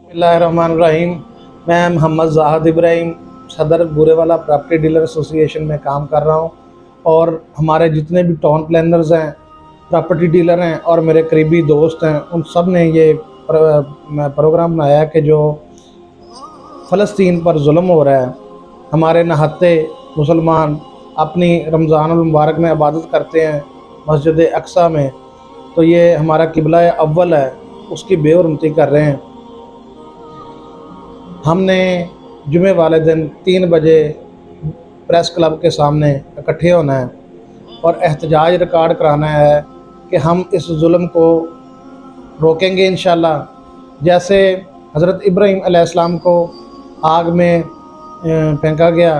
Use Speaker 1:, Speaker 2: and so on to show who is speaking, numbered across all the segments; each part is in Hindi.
Speaker 1: बिस्मिल्लाहिर्रहमानिर्रहीम। मैं मोहम्मद ज़ाहिद इब्राहिम सदर बुरेवाला प्रॉपर्टी डीलर एसोसिएशन में काम कर रहा हूं और हमारे जितने भी टाउन प्लानर्स हैं, प्रॉपर्टी डीलर हैं और मेरे करीबी दोस्त हैं, उन सब ने ये प्रोग्राम बनाया कि जो फ़लस्तीन पर जुल्म हो रहा है, हमारे नहाते मुसलमान अपनी रमज़ान मुबारक में इबादत करते हैं मस्जिद अक्सा में, तो ये हमारा किबला अव्वल है, उसकी बेहुरमती कर रहे हैं। हमने जुमे वाले दिन 3 बजे प्रेस क्लब के सामने इकट्ठे होना है और एहतजाज रिकॉर्ड कराना है कि हम इस जुल्म को रोकेंगे इंशाल्लाह। जैसे हज़रत इब्राहीम अलैहिस्सलाम को आग में फेंका गया,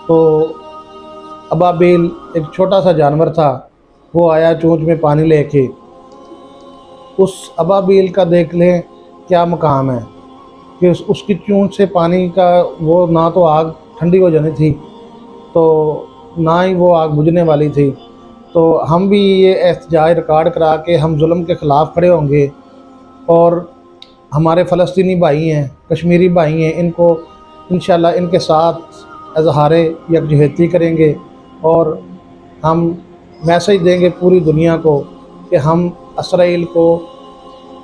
Speaker 1: तो अबाबील एक छोटा सा जानवर था, वो आया चोंच में पानी लेके। उस अबाबील का देख लें क्या मकाम है कि उसकी चोंच से पानी का, वो ना तो आग ठंडी हो जानी थी, तो ना ही वो आग बुझने वाली थी। तो हम भी ये एहतजाज रिकॉर्ड करा के हम जुल्म के ख़िलाफ़ खड़े होंगे और हमारे फ़लस्तीनी भाई हैं, कश्मीरी भाई हैं, इनको इंशाल्लाह इनके साथ इज़हार यकजहती करेंगे और हम मैसेज देंगे पूरी दुनिया को कि हम इसराइल को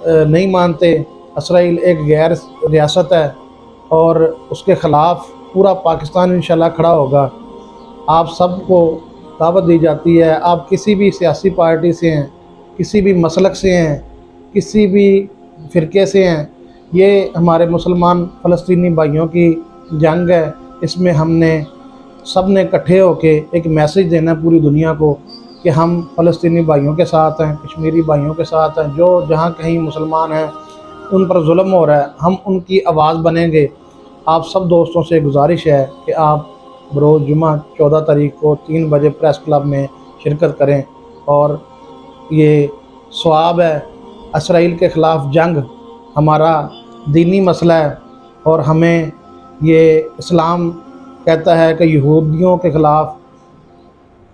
Speaker 1: नहीं मानते। इसराइल एक गैर रियासत है और उसके ख़िलाफ़ पूरा पाकिस्तान इंशाल्लाह खड़ा होगा। आप सबको दावत दी जाती है, आप किसी भी सियासी पार्टी से हैं, किसी भी मसलक से हैं, किसी भी फ़िरके से हैं, ये हमारे मुसलमान फ़लस्तीनी भाइयों की जंग है। इसमें हमने सब ने इकट्ठे होके एक मैसेज देना है पूरी दुनिया को कि हम फ़लस्तीनी भाइयों के साथ हैं, कश्मीरी भाइयों के साथ हैं। जो जहाँ कहीं मुसलमान हैं उन पर जुल्म हो रहा है, हम उनकी आवाज़ बनेंगे। आप सब दोस्तों से गुजारिश है कि आप बरोज़ जुमा 14 तारीख को 3 बजे प्रेस क्लब में शिरकत करें और ये सवाब है। इसराइल के ख़िलाफ़ जंग हमारा दीनी मसला है और हमें ये इस्लाम कहता है कि यहूदियों के ख़िलाफ़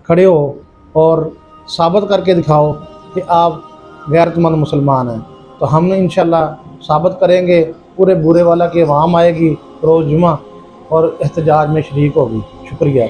Speaker 1: खड़े हो और साबित करके दिखाओ कि आप गैरतमंद मुसलमान हैं। तो हम इंशाल्लाह साबित करेंगे, पूरे बुरेवाला की आवाम आएगी रोज़ जुमा और एहतजाज में शरीक होगी। शुक्रिया।